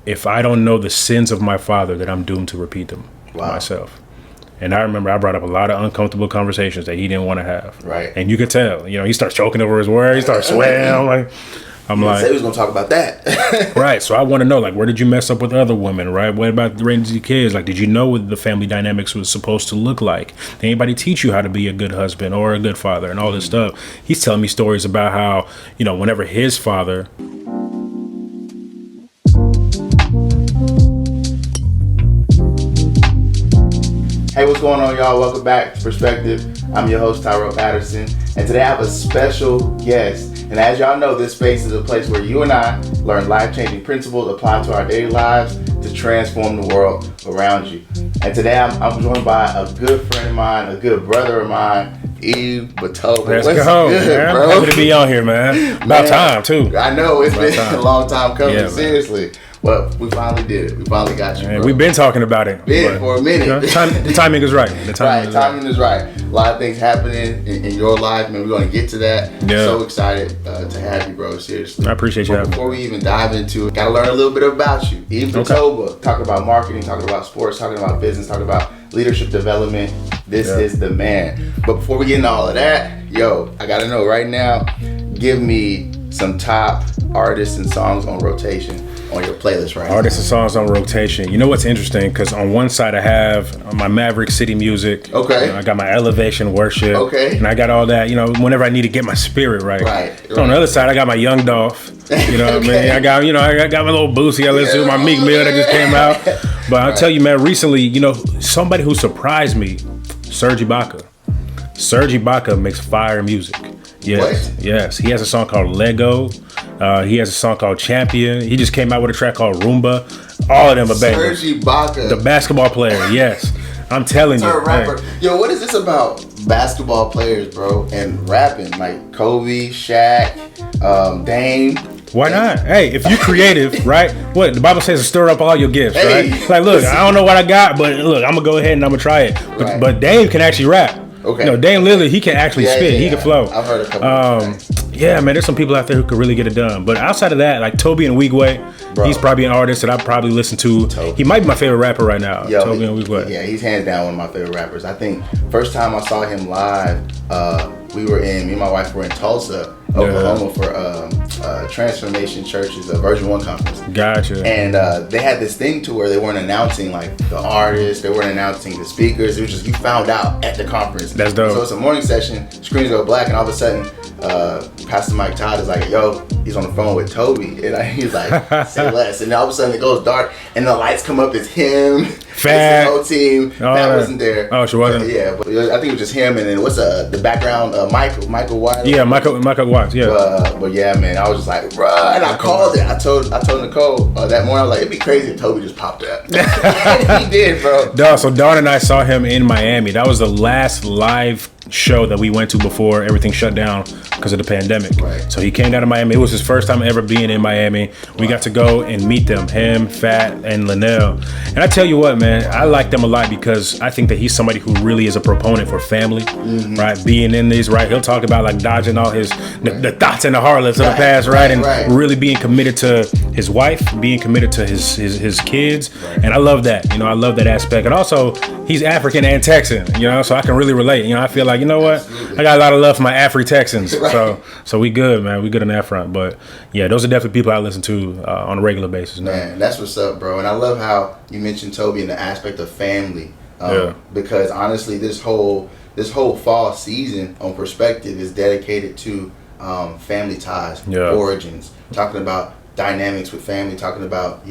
if I don't know the sins of my father, that I'm doomed to repeat them to myself. And I remember I brought up a lot of uncomfortable conversations that he didn't want to have. Right. And you could tell, he starts choking over his words. He starts sweating. I'm like, say he was gonna talk about that. right. So I want to know, where did you mess up with other women, right? What about raising your kids? Did you know what the family dynamics was supposed to look like? Did anybody teach you how to be a good husband or a good father and all this stuff? He's telling me stories about how, whenever his father. Hey, what's going on, y'all? Welcome back to Perspective. I'm your host, Tyrell Patterson, and today I have a special guest. And as y'all know, this space is a place where you and I learn life-changing principles applied to our daily lives to transform the world around you. And today I'm joined by a good friend of mine, a good brother of mine, Yves Batoba. Let's go, man. Bro? Happy to be on here, man. About time, too. I know, it's been a long time coming, seriously. But we finally did it. We finally got you, bro. We've been talking about it. For a minute. The timing is right. The timing is right. A lot of things happening in your life, man. We're going to get to that. Yeah. So excited to have you, bro. Seriously. I appreciate you having me. Before we even dive into it, got to learn a little bit about you. Yves Batoba, talking about marketing, talking about sports, talking about business, talking about leadership development. This is the man. But before we get into all of that, I got to know right now, give me some top artists and songs on rotation on your playlist right now. Artists and songs on rotation. You know what's interesting? Because on one side I have my Maverick City music. Okay. I got my Elevation worship. Okay. And I got all that, whenever I need to get my spirit right. So on the other side I got my Young Dolph. You know what I mean? I got, I got my little Boosie. I listen to my Meek Mill that just came out. But I'll tell you, man, recently, somebody who surprised me, Serge Ibaka. Serge Ibaka makes fire music. Yes, what? Yes. He has a song called Lego. He has a song called Champion. He just came out with a track called Roomba. All of them are bangers. Serge Ibaka. The basketball player, yes. I'm telling you. Rapper. Yo, what is this about basketball players, bro, and rapping? Like Kobe, Shaq, Dame. Why not? Hey, if you're creative, right? What the Bible says, stir up all your gifts, right? Look, I don't know what I got, but look, I'm gonna go ahead and I'm gonna try it. But Dame can actually rap. Okay. Dame Lillard, he can actually spit. He can flow. I've heard a couple. Yeah, man, there's some people out there who could really get it done. But outside of that, like Toby and Wigway, he's probably an artist that I probably listen to. He might be my favorite rapper right now. Toby and Wigway. Yeah, he's hands down one of my favorite rappers. I think first time I saw him live, me and my wife were in Tulsa, Oklahoma for Transformation Church's Version 1 conference. Gotcha. And they had this thing to where they weren't announcing like the artists, they weren't announcing the speakers. It was just you found out at the conference. That's dope. So it's a morning session, screens go black, and all of a sudden Pastor Mike Todd is like, he's on the phone with Toby. And he's like, say less. And all of a sudden it goes dark and the lights come up, it's him. Fat. It's the whole team. That wasn't there. Oh, she wasn't? Yeah, but I think it was just him. And then what's the background? Michael White. Yeah, Michael White, yeah. But yeah, man, I was just like, bruh, and I called it. I told Nicole that morning, I was like, it'd be crazy if Toby just popped up. And he did, bro. Duh, so Dawn and I saw him in Miami. That was the last live show that we went to before everything shut down because of the pandemic. Right. So he came down to Miami. It was his first time ever being in Miami. We got to go and meet them, him, Fat, and Linnell. And I tell you what, man, I like them a lot because I think that he's somebody who really is a proponent for family, right? Being in these, right? He'll talk about like dodging all the thoughts and the harlots of the past, right? And really being committed to his wife, being committed to his kids. Right. And I love that, I love that aspect. And also, he's African and Texan, so I can really relate. I feel like, you know what? Absolutely. I got a lot of love for my Afri-Texans. Right. So we good, man. We good on that front. But yeah, those are definitely people I listen to on a regular basis. Man, that's what's up, bro. And I love how you mentioned Toby and the aspect of family. Because honestly, this whole fall season on Perspective is dedicated to family ties, origins, talking about dynamics with family, talking about,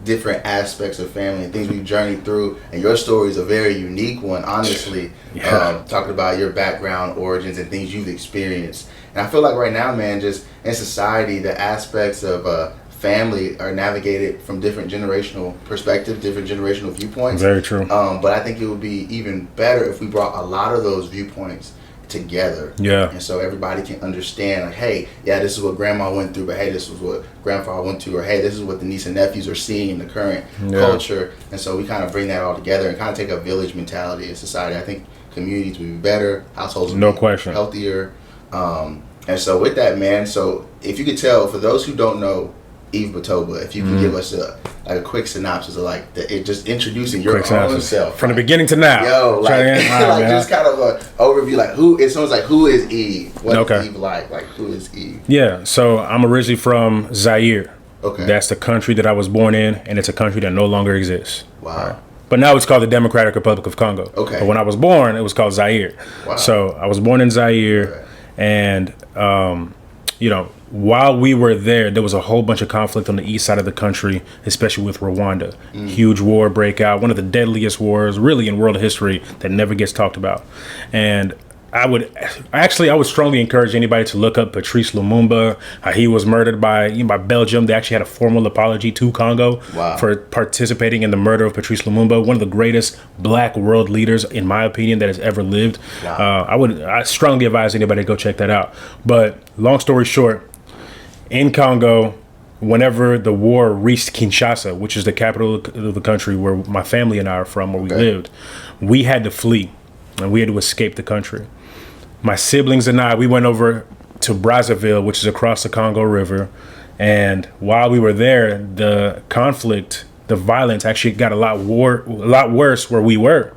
different aspects of family and things we've journeyed through. And your story is a very unique one, honestly. Talking about your background, origins, and things you've experienced. And I feel like right now, man, just in society, the aspects of family are navigated from different generational perspectives, different generational viewpoints. Very true. But I think it would be even better if we brought a lot of those viewpoints together. Yeah. And so everybody can understand, like, hey, this is what grandma went through, but hey, this is what grandfather went through, or hey, this is what the niece and nephews are seeing in the current culture. And so we kind of bring that all together and kind of take a village mentality in society. I think communities would be better, households would be healthier. And so with that, man, so if you could tell, for those who don't know Yves Batoba, if you can give us a quick synopsis of like just introducing your own self from the beginning to now. Yo, like, just kind of an overview, like who is Yves? What is Yves like? Like, who is Yves? Yeah, so I'm originally from Zaire. Okay. That's the country that I was born in, and it's a country that no longer exists. Wow. Right? But now it's called the Democratic Republic of Congo. Okay. But when I was born, it was called Zaire. Wow. So I was born in Zaire, and while we were there was a whole bunch of conflict on the east side of the country, especially with Rwanda. Huge war breakout, one of the deadliest wars really in world history that never gets talked about. And I would strongly encourage anybody to look up Patrice Lumumba. He was murdered by Belgium. They actually had a formal apology to Congo for participating in the murder of Patrice Lumumba, one of the greatest black world leaders, in my opinion, that has ever lived. Wow. I strongly advise anybody to go check that out. But long story short, in Congo, whenever the war reached Kinshasa, which is the capital of the country where my family and I are from, where we lived, we had to flee and we had to escape the country. My siblings and I, we went over to Brazzaville, which is across the Congo River. And while we were there, the conflict, the violence actually got a lot worse where we were.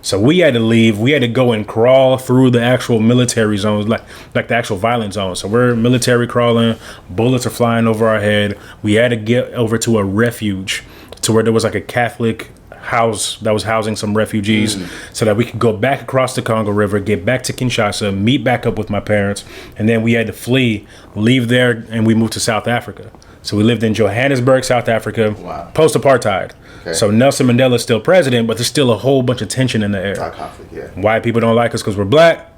So we had to leave. We had to go and crawl through the actual military zones, like the actual violent zones. So we're military crawling, bullets are flying over our head. We had to get over to a refuge, to where there was like a Catholic house that was housing some refugees, so that we could go back across the Congo River, get back to Kinshasa, meet back up with my parents, and then we had to flee, leave there, and we moved to South Africa. So we lived in Johannesburg, South Africa, post-apartheid. Okay. So Nelson Mandela is still president, but there's still a whole bunch of tension in the air. Conflict, White people don't like us because we're black.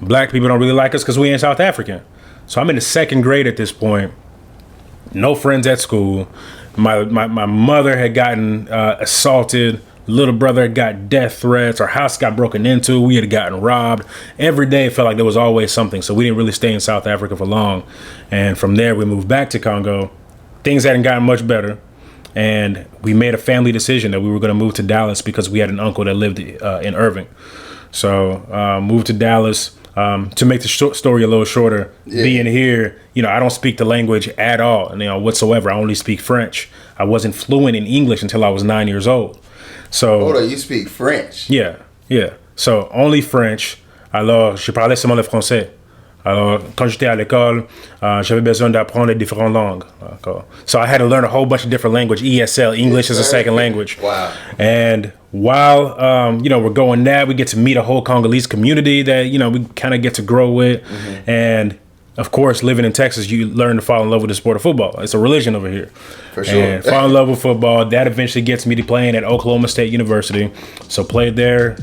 Black people don't really like us because we ain't South African. So I'm in the second grade at this point. No friends at school. My mother had gotten assaulted. Little brother had got death threats. Our house got broken into. We had gotten robbed. Every day it felt like there was always something. So we didn't really stay in South Africa for long. And from there we moved back to Congo. Things hadn't gotten much better. And we made a family decision that we were going to move to Dallas because we had an uncle that lived in Irving. So moved to Dallas. To make the story a little shorter, being here, I don't speak the language at all, whatsoever. I only speak French. I wasn't fluent in English until I was 9 years old. So, hold on, you speak French? Yeah. So only French. Alors, je parlais seulement le français. Alors, quand j'étais à l'école, j'avais besoin d'apprendre différentes langues. So I had to learn a whole bunch of different language, ESL, English as a second language. Wow. And while, we're going there, we get to meet a whole Congolese community that, we kind of get to grow with. And, of course, living in Texas, you learn to fall in love with the sport of football. It's a religion over here. For sure. And fall in love with football. That eventually gets me to playing at Oklahoma State University. So played there,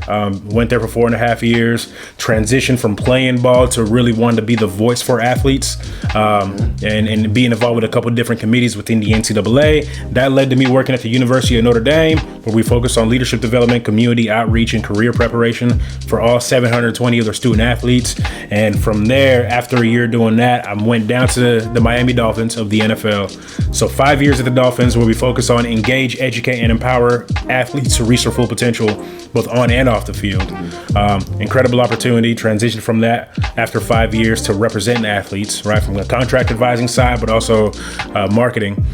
went there for 4.5 years, transitioned from playing ball to really wanting to be the voice for athletes, and being involved with a couple different committees within the NCAA. That led to me working at the University of Notre Dame, where we focus on leadership development, community outreach, and career preparation for all 720 of their student athletes. And from there, after a year doing that, I went down to the Miami Dolphins of the NFL. So 5 years at the Dolphins, where we focus on engage, educate, and empower athletes to reach their full potential, both on and off the field. Incredible opportunity. Transitioned from that after 5 years to representing athletes, right, from the contract advising side, but also marketing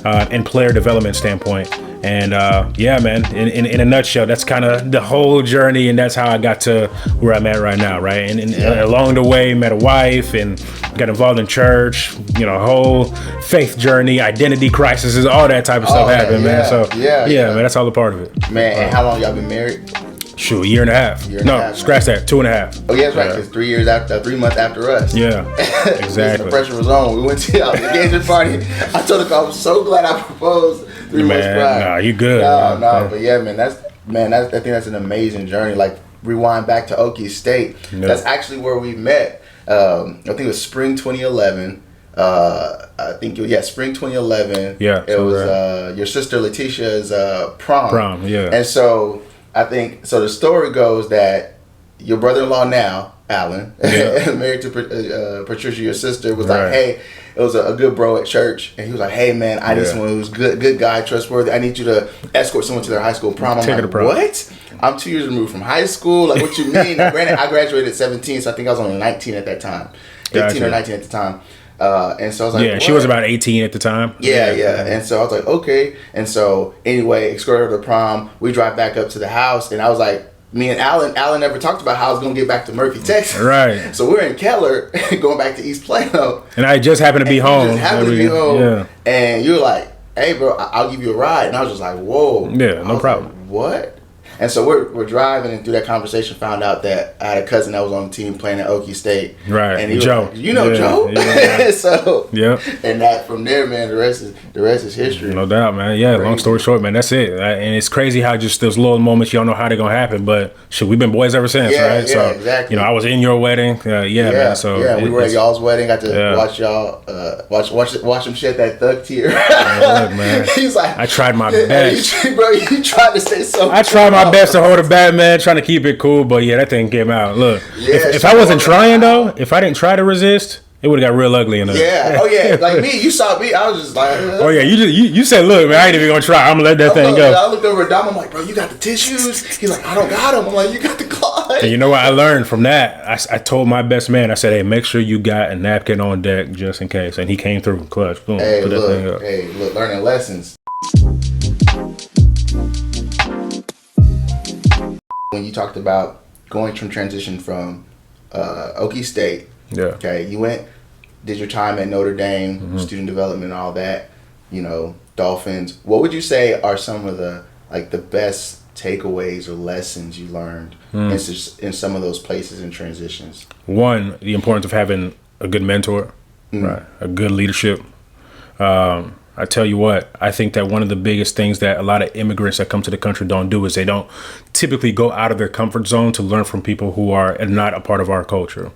and player development standpoint. And man, in a nutshell, that's kind of the whole journey, and that's how I got to where I'm at right now, right? And along the way, met a wife and got involved in church, whole faith journey, identity crises, all that type of stuff happened, man. So man, that's all a part of it. Man, and how long y'all been married? Shoot, a year and a half. Scratch that, 2.5. Oh yeah, that's right. Because 3 years after, 3 months after us. Yeah, exactly. The pressure was on. We went to the engagement party. I told her I was so glad I proposed 3 months prior. Nah, you good. But yeah, man, I think that's an amazing journey. Like, rewind back to Okie State. Yeah. That's actually where we met. I think it was spring 2011. Spring 2011. Yeah. It was your sister Letitia's prom. Prom, yeah. And so I think, so the story goes that your brother-in-law now, Alan, married to Patricia, your sister, was like, hey, it was a good bro at church, and he was like, hey man, I need someone who's good guy, trustworthy. I need you to escort someone to their high school prom. I'm like, what? I'm 2 years removed from high school. Like, what you mean? Granted, I graduated at 17, so I think I was only 19 at that time. 18 or 19 at the time. And so I was like, yeah, she was about 18 at the time. Yeah. And so I was like, okay. And so anyway, escorted her to prom. We drive back up to the house, and I was like, me and Alan never talked about how I was going to get back to Murphy, Texas. Right. So we're in Keller going back to East Plano. And I just happened to be home. Yeah. And you were like, hey, bro, I'll give you a ride. And I was just like, whoa. Yeah, no problem. Like, what? And so we're driving, and through that conversation, found out that I had a cousin that was on the team playing at Okie State. Right, and he Joe. Was like, you know Joe. Yeah. So yeah, and that from there, man, the rest is history. No doubt, man. Yeah, crazy. Long story short, man, that's it. And it's crazy how just those little moments you don't know how they're gonna happen, but shit, we've been boys ever since, right? Yeah, so exactly. You know, I was in your wedding. Man. So we were at y'all's wedding. Got to watch y'all watch him shed that thug tear. Look, man. He's like, I tried my best, bro. You tried to stay so. I tried my best to hold it back, man, trying to keep it cool, but yeah, that thing came out. Look, if I wasn't trying though, if I didn't try to resist, it would have got real ugly in there. Yeah. Oh yeah. Like me, you saw me. I was just like. Oh yeah. You said, look, man, I ain't even gonna try. I'm gonna let that thing go. I looked over at Dom. I'm like, bro, you got the tissues? He's like, I don't got them. I'm like, you got the cloth. And you know what I learned from that? I told my best man. I said, hey, make sure you got a napkin on deck just in case. And he came through clutch. Boom. Hey, put that thing up. Look, learning lessons. When you talked about going from transition from Okie State. Yeah. Okay, you did your time at Notre Dame, student development and all that, Dolphins. What would you say are some of the best takeaways or lessons you learned in some of those places and transitions? One, the importance of having a good mentor, right? A good leadership. I tell you what, I think that one of the biggest things that a lot of immigrants that come to the country don't do is they don't typically go out of their comfort zone to learn from people who are not a part of our culture.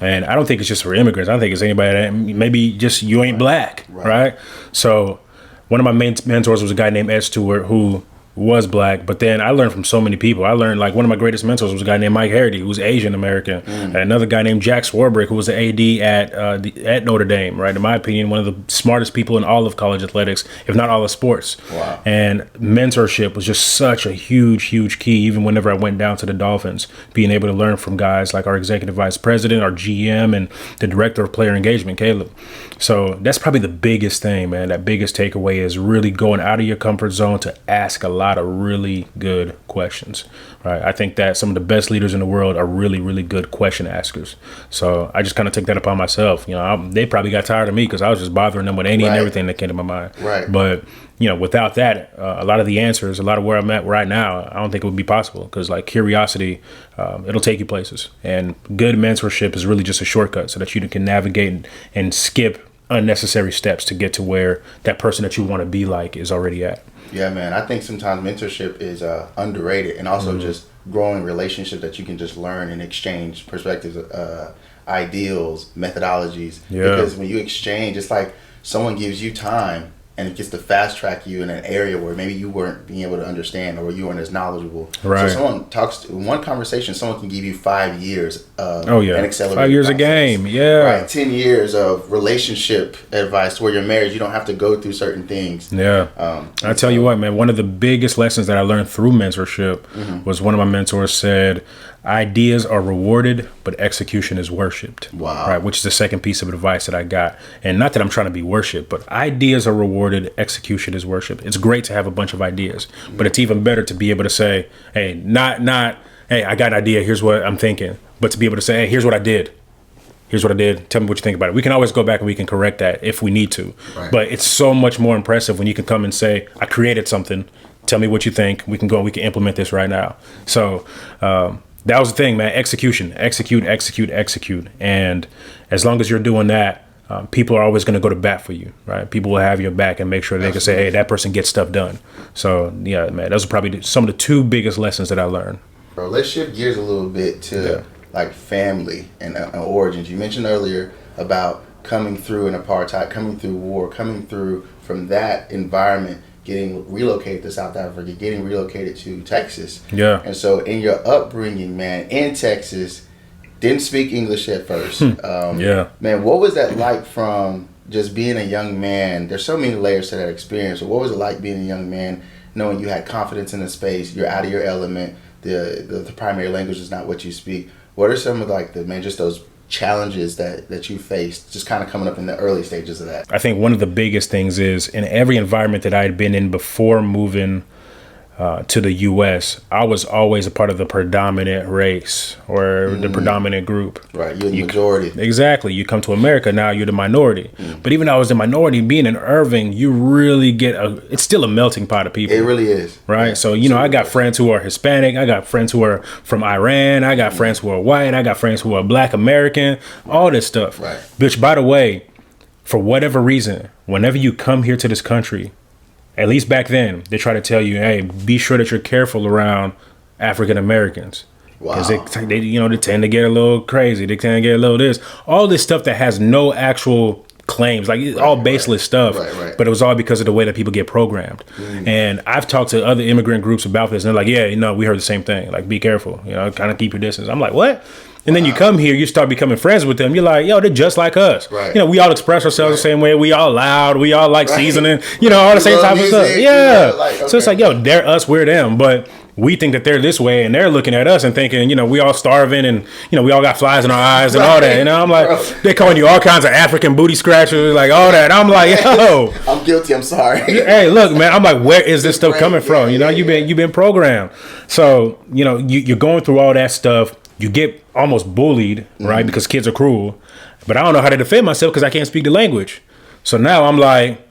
And I don't think it's just for immigrants. I think it's anybody that maybe just you ain't black, right? So one of my main mentors was a guy named S2E8 who was black, but then I learned from so many people. I learned, like, one of my greatest mentors was a guy named Mike Harity, who was Asian American, and another guy named Jack Swarbrick, who was the AD at Notre Dame, right? In my opinion, one of the smartest people in all of college athletics, if not all of sports. Wow. And mentorship was just such a huge key, even whenever I went down to the Dolphins, being able to learn from guys like our executive vice president, our GM, and the director of player engagement, Caleb. So that's probably the biggest thing, man. That biggest takeaway is really going out of your comfort zone to ask a lot of really good questions, right? I think that some of the best leaders in the world are really good question askers. So I just kind of took that upon myself. They probably got tired of me because I was just bothering them with any and everything that came to my mind. Right. But without that, a lot of the answers, a lot of where I'm at right now, I don't think it would be possible because, like, curiosity, it'll take you places. And good mentorship is really just a shortcut so that you can navigate and skip unnecessary steps to get to where that person that you want to be like is already at. Yeah, man. I think sometimes mentorship is underrated, and also just growing relationship that you can just learn and exchange perspectives, ideals, methodologies. Yeah. Because when you exchange, it's like someone gives you time and it gets to fast track you in an area where maybe you weren't being able to understand or you weren't as knowledgeable. Right. So someone talks in one conversation, somean can give you 5 years of an accelerated 5 years process. a game. Yeah. Right. 10 years of relationship advice where you're married, you don't have to go through certain things. Yeah. I tell you what, man, one of the biggest lessons that I learned through mentorship was one of my mentors said, ideas are rewarded, but execution is worshipped. Wow. Right, which is the second piece of advice that I got. And not that I'm trying to be worshipped, but ideas are rewarded, execution is worshipped. It's great to have a bunch of ideas, but it's even better to be able to say, hey, hey, I got an idea, here's what I'm thinking. But to be able to say, hey, here's what I did. Here's what I did. Tell me what you think about it. We can always go back and we can correct that if we need to. Right. But it's so much more impressive when you can come and say, I created something. Tell me what you think. We can go and we can implement this right now. So, that was the thing, man. Execution, execute. And as long as you're doing that, people are always going to go to bat for you, right? People will have your back and make sure they can say, hey, that person gets stuff done. So, yeah, man, those are probably some of the two biggest lessons that I learned. Bro, let's shift gears a little bit to like family and origins. You mentioned earlier about coming through an apartheid, coming through war, coming through from that environment, getting relocated to South Africa, getting relocated to Texas. Yeah. And so in your upbringing, man, in Texas, didn't speak English at first. Man, what was that like from just being a young man? There's so many layers to that experience. So what was it like being a young man, knowing you had confidence in the space, you're out of your element, the primary language is not what you speak? What are some of just those challenges that you faced, just kind of coming up in the early stages of that? I think one of the biggest things is in every environment that I had been in before moving to the U.S., I was always a part of the predominant race or the predominant group. Right, you're the majority. Exactly. You come to America, now you're the minority. But even though I was the minority, being in Irving, you really get it's still a melting pot of people. It really is. Right? Yeah, so, I got friends who are Hispanic. I got friends who are from Iran. I got friends who are white. I got friends who are Black American. All this stuff. Right. Which, by the way, for whatever reason, whenever you come here to this country, at least back then, they try to tell you, hey, be sure that you're careful around African Americans. Because they tend to get a little crazy. They tend to get a little this. All this stuff that has no actual claims, like all baseless stuff. Right. But it was all because of the way that people get programmed. And I've talked to other immigrant groups about this, and they're like, yeah, we heard the same thing. Like, be careful. Kind of keep your distance. I'm like, what? And then you come here, you start becoming friends with them. You're like, yo, they're just like us. Right. We all express ourselves the same way. We all loud. We all like seasoning. All the same type of stuff. Yeah. So it's like, yo, they're us, we're them. But we think that they're this way, and they're looking at us and thinking, we all starving, and we all got flies in our eyes and all that. I'm like, they're calling you all kinds of African booty scratchers, like all that. I'm like, yo, I'm guilty. I'm sorry. Hey, look, man. I'm like, where is this stuff coming from? You've been programmed. So you're going through all that stuff. You get almost bullied, right? Because kids are cruel. But I don't know how to defend myself because I can't speak the language. So now I'm like,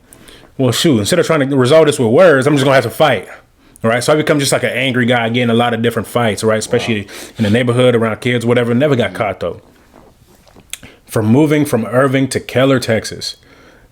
well, shoot, instead of trying to resolve this with words, I'm just going to have to fight. All right. So I become just like an angry guy getting a lot of different fights, right? Especially in the neighborhood, around kids, whatever. Never got caught, though. From moving from Irving to Keller, Texas,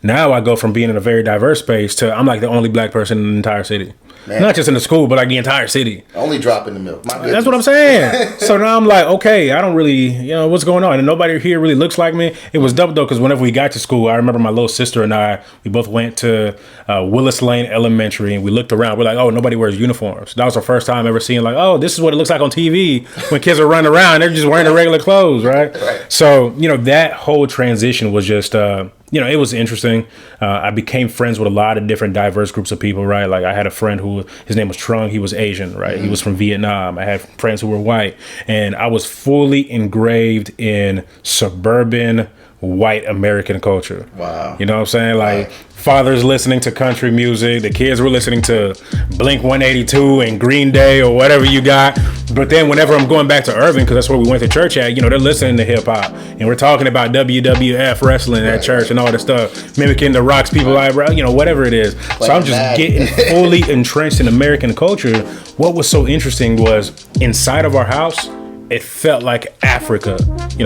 now I go from being in a very diverse space to I'm like the only Black person in the entire city. Man. Not just in the school, but like the entire city. Only drop in the milk. That's what I'm saying. So now I'm like, okay, I don't really, what's going on? And nobody here really looks like me. It was dope though, because whenever we got to school, I remember my little sister and I, we both went to Willis Lane Elementary, and we looked around. We're like, oh, nobody wears uniforms. That was our first time ever seeing like, oh, this is what it looks like on TV when kids are running around. They're just wearing their regular clothes, right? So, that whole transition was just, it was interesting. I became friends with a lot of different diverse groups of people, right? Like I had a friend who, his name was Trung. He was Asian, right? He was from Vietnam. I had friends who were white. And I was fully engraved in suburban white American culture. Wow. You know what I'm saying? Like fathers listening to country music. The kids were listening to Blink 182 and Green Day or whatever you got. But then whenever I'm going back to Irving, because that's where we went to church at, they're listening to hip hop. And we're talking about WWF wrestling at church and all that stuff, mimicking the Rock's people eyebrow, whatever it is. So I'm just getting fully entrenched in American culture. What was so interesting was inside of our house, it felt like Africa,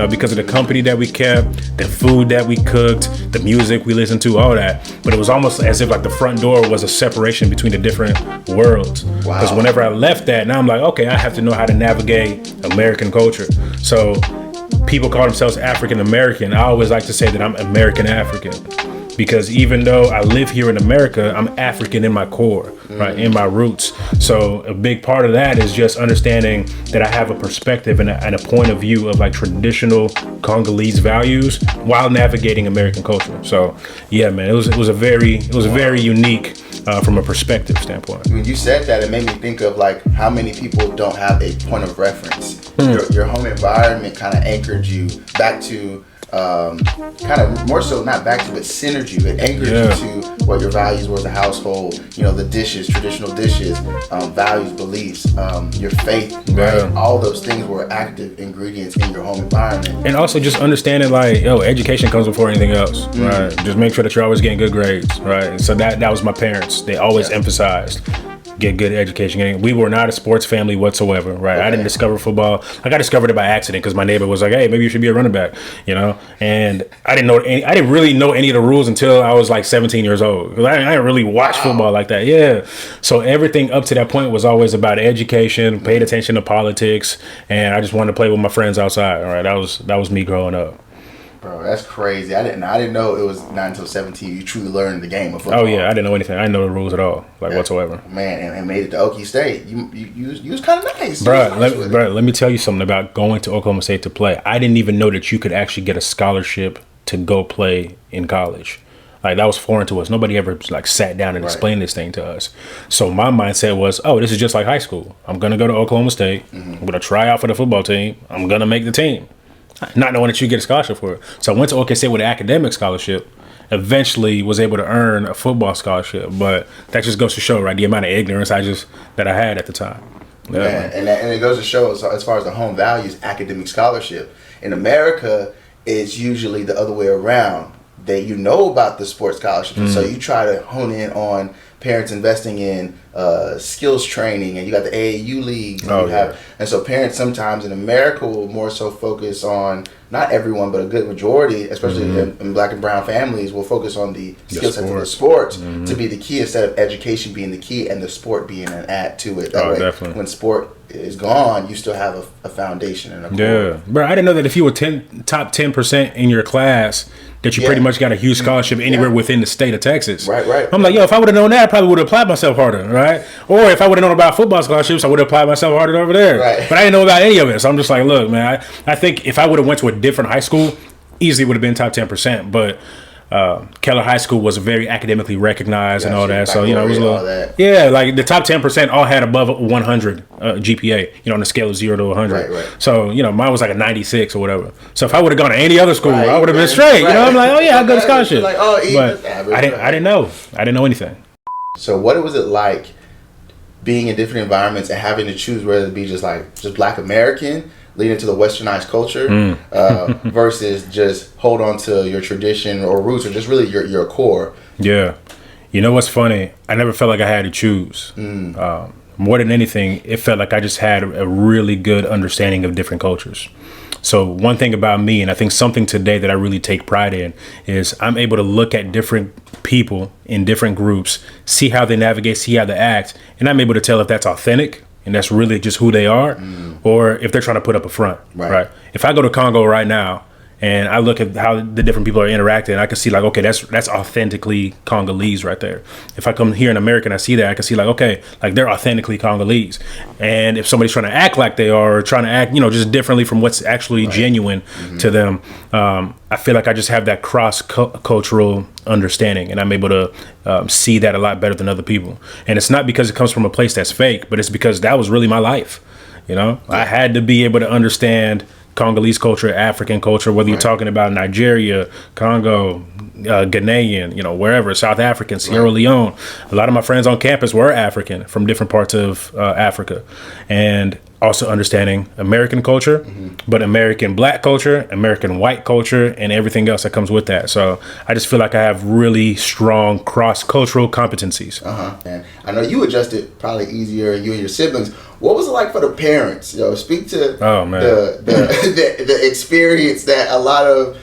because of the company that we kept, the food that we cooked, the music we listened to, all that. But it was almost as if like the front door was a separation between the different worlds. Because whenever I left that, now I'm like, okay, I have to know how to navigate American culture. So people call themselves African American. I always like to say that I'm American African. Because even though I live here in America, I'm African in my core, right, in my roots. So a big part of that is just understanding that I have a perspective and a point of view of like traditional Congolese values while navigating American culture. So yeah, man, it was a very unique from a perspective standpoint. When you said that, it made me think of like how many people don't have a point of reference. Your home environment kind of anchored you back to kind of more so not back to, but centered you. It anchored you to what your values were as a household. The dishes, traditional dishes, values, beliefs, your faith. Right? All those things were active ingredients in your home environment. And also just understanding like, education comes before anything else, right? Just make sure that you're always getting good grades, right? And so that was my parents. They always emphasized get good education. We were not a sports family whatsoever, right? I didn't discover football. Like I discovered it by accident because my neighbor was like, "Hey, maybe you should be a running back," And I didn't really know any of the rules until I was like 17 years old. I didn't really watch football like that. Yeah. So everything up to that point was always about education, paid attention to politics, and I just wanted to play with my friends outside. All right, that was me growing up. Bro, that's crazy. I didn't know it was not until 17 you truly learned the game of football. Oh yeah, I didn't know anything. I didn't know the rules at all, whatsoever. Man, and made it to Okie State. You was kind of nice. Bro, let me tell you something about going to Oklahoma State to play. I didn't even know that you could actually get a scholarship to go play in college. Like that was foreign to us. Nobody ever like sat down and explained this thing to us. So my mindset was, oh, this is just like high school. I'm gonna go to Oklahoma State. I'm gonna try out for the football team. I'm gonna make the team. not knowing that you get a scholarship for it. So I went to OK State with an academic scholarship. Eventually was able to earn a football scholarship, but that just goes to show, right, the amount of ignorance that I had at the time. Yeah, and it goes to show as far as the home values, academic scholarship. In America, it's usually the other way around. You know about the sports scholarship, and so you try to hone in on parents investing in skills training, and you got the AAU leagues, and so parents sometimes in America will more so focus on, not everyone, but a good majority, especially in black and brown families, will focus on the skill set of the sports to be the key, instead of education being the key and the sport being an add to it. That way, definitely. When sport is gone, you still have a foundation and a core. Yeah, bro, I didn't know that if you were top 10% in your class, that you pretty much got a huge scholarship anywhere within the state of Texas. Right. I'm like, if I would have known that, I probably would have applied myself harder, right? Or if I would have known about football scholarships, I would have applied myself harder over there. Right. But I didn't know about any of it. So I'm just like, look, man, I think if I would have went to a different high school, easily would have been top 10%. But Keller High School was very academically recognized and all that. So, it was a little, like the top 10% all had above 100 GPA, on the scale of 0 to 100. Right. So, mine was like a 96 or whatever. So if I would have gone to any other school, I would have been straight. I'm like, oh yeah, I got a scholarship. Like, but I didn't know. I didn't know anything. So what was it like being in different environments and having to choose whether to be just Black American, leading to the westernized culture, versus just hold on to your tradition or roots, or just really your core? Yeah. You know what's funny? I never felt like I had to choose. More than anything, it felt like I just had a really good understanding of different cultures. So one thing about me, and I think something today that I really take pride in, is I'm able to look at different people in different groups, see how they navigate, see how they act, and I'm able to tell if that's authentic and that's really just who they are, or if they're trying to put up a front, right? If I go to Congo right now and I look at how the different people are interacting, I can see like, okay, that's authentically Congolese right there. If I come here in America and I see that, I can see like, okay, like they're authentically Congolese. And if somebody's trying to act like they are, or trying to act, just differently from what's actually genuine to them, I feel like I just have that cross-cultural understanding, and I'm able to see that a lot better than other people. And it's not because it comes from a place that's fake, but it's because that was really my life. I had to be able to understand Congolese culture, African culture, whether you're talking about Nigeria, Congo, Ghanaian, wherever, South African, Sierra Leone. A lot of my friends on campus were African from different parts of Africa. And also understanding American culture, but American Black culture, American white culture, and everything else that comes with that. So I just feel like I have really strong cross-cultural competencies. And I know you adjusted probably easier, you and your siblings. What was it like for the parents? Speak to the experience that a lot of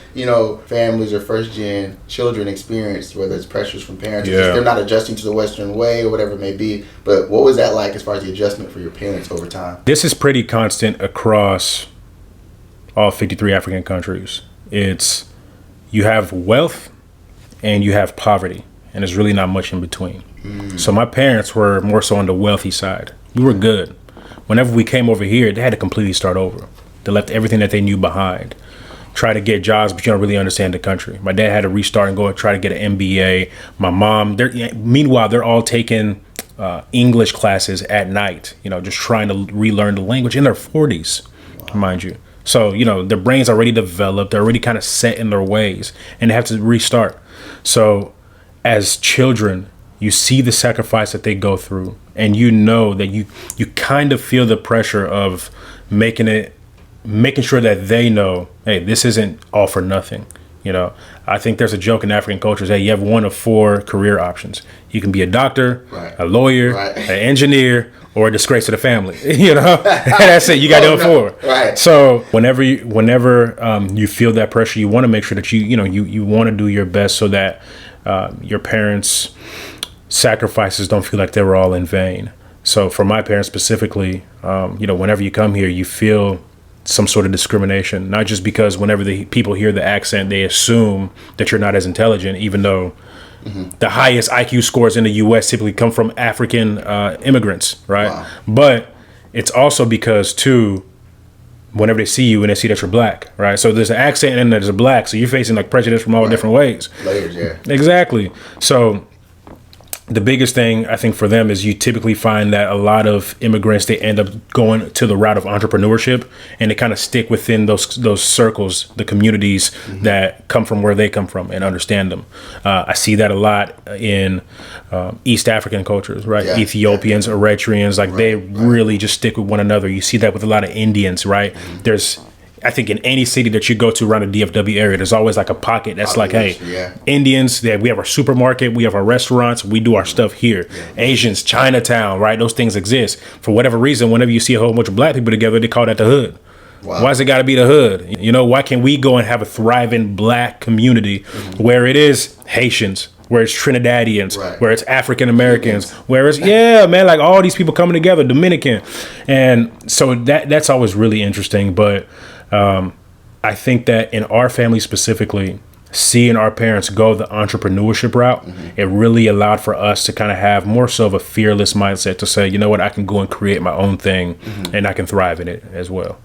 families or first gen children experience, whether it's pressures from parents, or just they're not adjusting to the Western way or whatever it may be. But what was that like as far as the adjustment for your parents over time? This is pretty constant across all 53 African countries. It's you have wealth and you have poverty, and there's really not much in between. So my parents were more so on the wealthy side. We were good. Whenever we came over here, they had to completely start over. They left everything that they knew behind. Try to get jobs, but you don't really understand the country. My dad had to restart and go and try to get an MBA. My mom, meanwhile, they're all taking English classes at night, just trying to relearn the language in their 40s, mind you. So, their brains already developed. They're already kind of set in their ways, and they have to restart. So as children, you see the sacrifice that they go through, and that you kind of feel the pressure of making sure that they know, hey, this isn't all for nothing. I think there's a joke in African cultures, hey, you have one of 4 career options. You can be a doctor, a lawyer, an engineer, or a disgrace to the family. That's it. You got to do it for. Right. So whenever you feel that pressure, you want to make sure that you want to do your best so that your parents' sacrifices don't feel like they were all in vain. So for my parents specifically, whenever you come here, you feel some sort of discrimination, not just because whenever the people hear the accent, they assume that you're not as intelligent, even though the highest IQ scores in the U.S. typically come from African immigrants, right? Wow. But it's also because, too, whenever they see you and they see that you're Black, right? So there's an accent and there's a Black, so you're facing like prejudice from all different ways. Layers, yeah. Exactly. So the biggest thing I think for them is you typically find that a lot of immigrants, they end up going to the route of entrepreneurship, and they kind of stick within those circles, the communities that come from where they come from and understand them. I see that a lot in East African cultures, right? Yeah. Ethiopians, Eritreans, like they really just stick with one another. You see that with a lot of Indians, right? There's, I think in any city that you go to around the DFW area, there's always like a pocket that's like, hey, Indians, we have our supermarket, we have our restaurants, we do our stuff here. Asians, Chinatown, right? Those things exist. For whatever reason, whenever you see a whole bunch of black people together, they call that the hood. Wow. Why's it got to be the hood? You know, why can't we go and have a thriving black community where it is Haitians, where it's Trinidadians, where it's African Americans, where it's, man, like all these people coming together, Dominican. And so that's always really interesting. But I think that in our family specifically, seeing our parents go the entrepreneurship route, it really allowed for us to kind of have more so of a fearless mindset to say, you know what, I can go and create my own thing and I can thrive in it as well.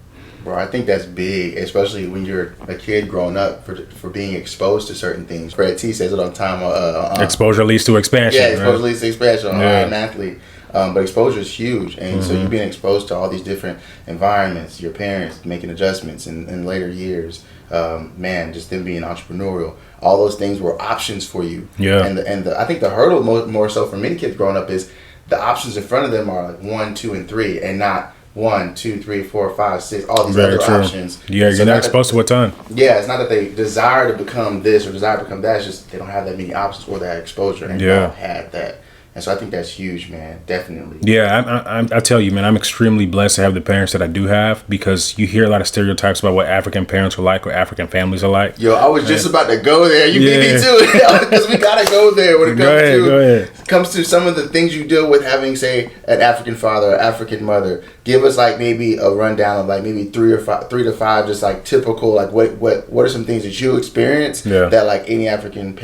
Bro, I think that's big, especially when you're a kid growing up for being exposed to certain things. Fred T says it all the time. Exposure leads to expansion. Yeah, exposure leads to expansion. I'm an athlete. But exposure is huge. And so you're being exposed to all these different environments, your parents making adjustments in later years. Just them being entrepreneurial. All those things were options for you. Yeah. And I think the hurdle more so for many kids growing up is the options in front of them are like 1, 2, and 3, and not 1, 2, 3, 4, 5, 6, all these other options. Yeah, so you're not exposed to a ton. Yeah, it's not that they desire to become this or desire to become that. It's just they don't have that many options or that exposure, and don't have that. And so I think that's huge, man. Definitely. Yeah, I tell you, man, I'm extremely blessed to have the parents that I do have, because you hear a lot of stereotypes about what African parents are like or African families are like. Yo, I was just about to go there. You beat me to it, because we gotta go there when it comes to some of the things you deal with having, say, an African father or African mother. Give us like maybe a rundown of like maybe 3 to 5, just like typical, like what are some things that you experience that like any African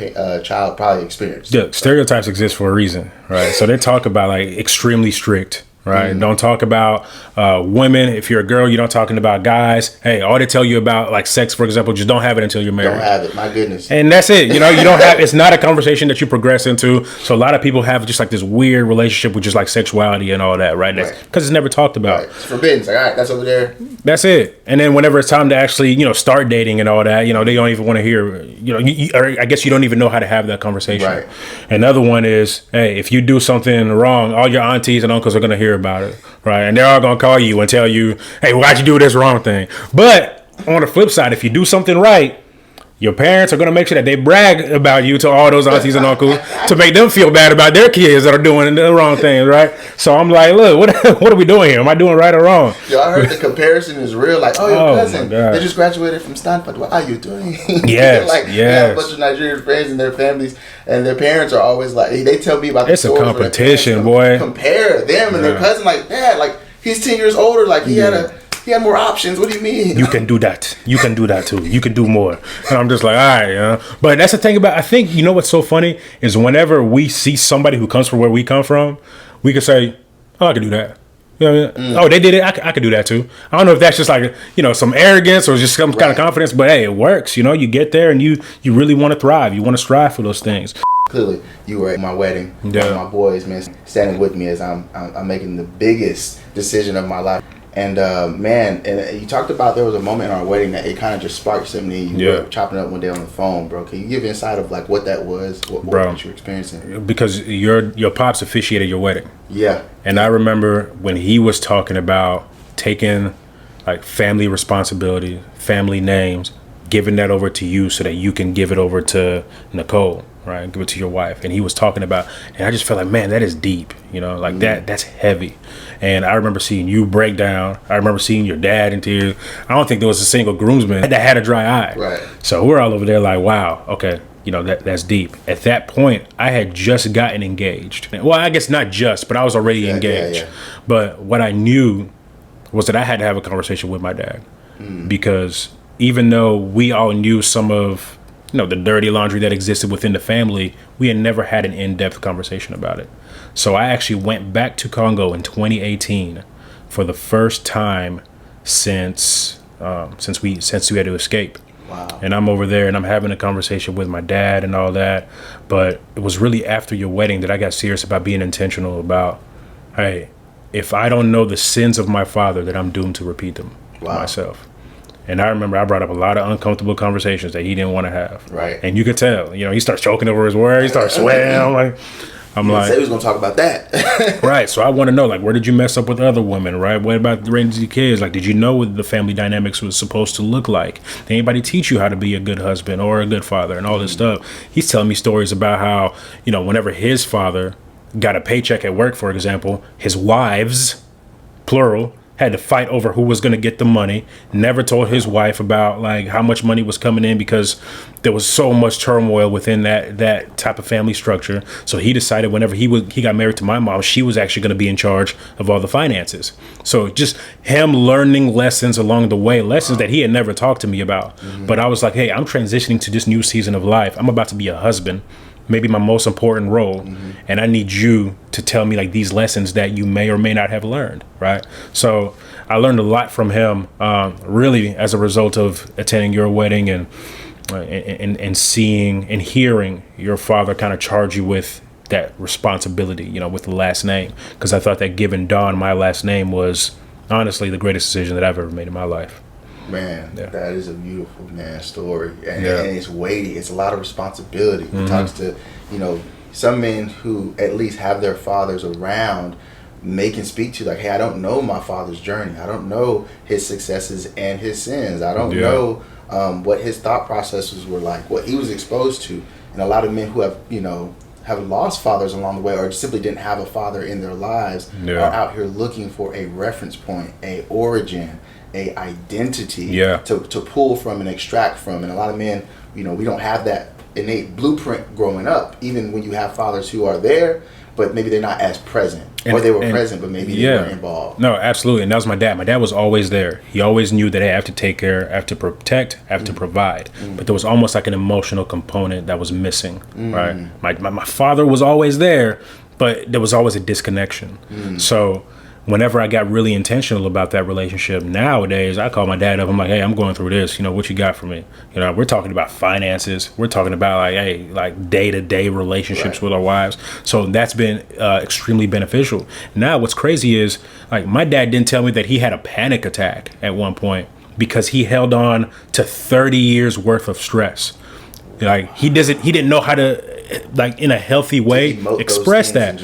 child probably experienced. Yeah, stereotypes exist for a reason. Right, so they talk about like extremely strict, right? Don't talk about women. If you're a girl, you're not talking about guys. Hey, all they tell you about like sex, for example, just don't have it until you're married. Don't have it, my goodness. And that's it. You know, you don't have. It's not a conversation that you progress into. So a lot of people have just like this weird relationship with just like sexuality and all that, right? Because it's never talked about. Right. It's forbidden. It's like, all right, that's over there. That's it. And then whenever it's time to actually, you know, start dating and all that, you know, they don't even want to hear, you know, or I guess you don't even know how to have that conversation. Right. Another one is, hey, if you do something wrong, all your aunties and uncles are going to hear about it, right? And they're all going to call you and tell you, hey, why'd you do this wrong thing? But on the flip side, if you do something right, your parents are going to make sure that they brag about you to all those aunties and uncles to make them feel bad about their kids that are doing the wrong things, right? So I'm like, look, what are we doing here? Am I doing right or wrong? Yo, I heard the comparison is real. Like, oh, your cousin, they just graduated from Stanford. What are you doing? Yes, like, they have a bunch of Nigerian friends and their families, and their parents are always like, they tell me about it's a competition, boy. Compare them and their cousin, like, Dad, like, he's 10 years older, like, he had more options. What do you mean? You can do that. You can do that too. You can do more. And I'm just like, all right, But that's the thing about, I think, you know what's so funny is whenever we see somebody who comes from where we come from, we can say, oh, I can do that. You know what I mean? Oh, they did it. I could do that too. I don't know if that's just like, you know, some arrogance or just some kind of confidence, but hey, it works. You know, you get there and you really want to thrive. You want to strive for those things. Clearly, you were at my wedding. Yeah. My boys, man, standing with me as I'm making the biggest decision of my life. And and you talked about there was a moment in our wedding that it kind of just sparked something. You were chopping up one day on the phone, bro. Can you give insight of like what that was, what you were experiencing? Because your pops officiated your wedding. Yeah. And I remember when he was talking about taking like family responsibility, family names, giving that over to you so that you can give it over to Nicole. Right, give it to your wife. And he was talking about, and I just felt like, man, that is deep, you know, like that's heavy. And I remember seeing you break down. I remember seeing your dad in tears. I don't think there was a single groomsman that had a dry eye. Right. So we're all over there like, wow, okay, you know, that's deep. At that point, I had just gotten engaged. Well, I guess not just, but I was already engaged. Yeah. But what I knew was that I had to have a conversation with my dad because even though we all knew some of, you know, the dirty laundry that existed within the family, we had never had an in-depth conversation about it. So I actually went back to Congo in 2018 for the first time since we had to escape. Wow. And I'm over there and I'm having a conversation with my dad and all that. But it was really after your wedding that I got serious about being intentional about, hey, if I don't know the sins of my father, that I'm doomed to repeat them to myself. And I remember I brought up a lot of uncomfortable conversations that he didn't want to have. Right. And you could tell, he starts choking over his words. He starts sweating. I'm like, say he was gonna talk about that. right. So I want to know, where did you mess up with other women, right? What about raising your kids? Did you know what the family dynamics was supposed to look like? Did anybody teach you how to be a good husband or a good father and all this stuff? He's telling me stories about how, whenever his father got a paycheck at work, for example, his wives, plural, had to fight over who was going to get the money. Never told his wife about how much money was coming in because there was so much turmoil within that type of family structure. So he decided whenever he got married to my mom, she was actually going to be in charge of all the finances. So just him learning lessons along the way, lessons that he had never talked to me about. Mm-hmm. But I was like, hey, I'm transitioning to this new season of life. I'm about to be a husband. Maybe my most important role. Mm-hmm. And I need you to tell me these lessons that you may or may not have learned. Right. So I learned a lot from him, really as a result of attending your wedding and seeing and hearing your father kind of charge you with that responsibility, with the last name. Because I thought that giving Dawn my last name was honestly the greatest decision that I've ever made in my life. Man, that is a beautiful story, and it's weighty. It's a lot of responsibility. Mm-hmm. It talks to, some men who at least have their fathers around, they can speak to hey, I don't know my father's journey. I don't know his successes and his sins. I don't know what his thought processes were like, what he was exposed to. And a lot of men who have, have lost fathers along the way, or simply didn't have a father in their lives, are out here looking for a reference point, a origin, a identity to pull from and extract from. And a lot of men, we don't have that innate blueprint growing up, even when you have fathers who are there, but maybe they're not as present, or they were present, but maybe they weren't involved. No, absolutely. And that was my dad. My dad was always there. He always knew that I have to take care, I have to protect, I have to provide. But there was almost an emotional component that was missing, right? My father was always there, but there was always a disconnection. So whenever I got really intentional about that relationship, nowadays I call my dad up. I'm like, hey, I'm going through this. What you got for me? We're talking about finances. We're talking about day-to-day relationships with our wives. So that's been extremely beneficial. Now, what's crazy is my dad didn't tell me that he had a panic attack at one point because he held on to 30 years worth of stress. He didn't know how to in a healthy way express that.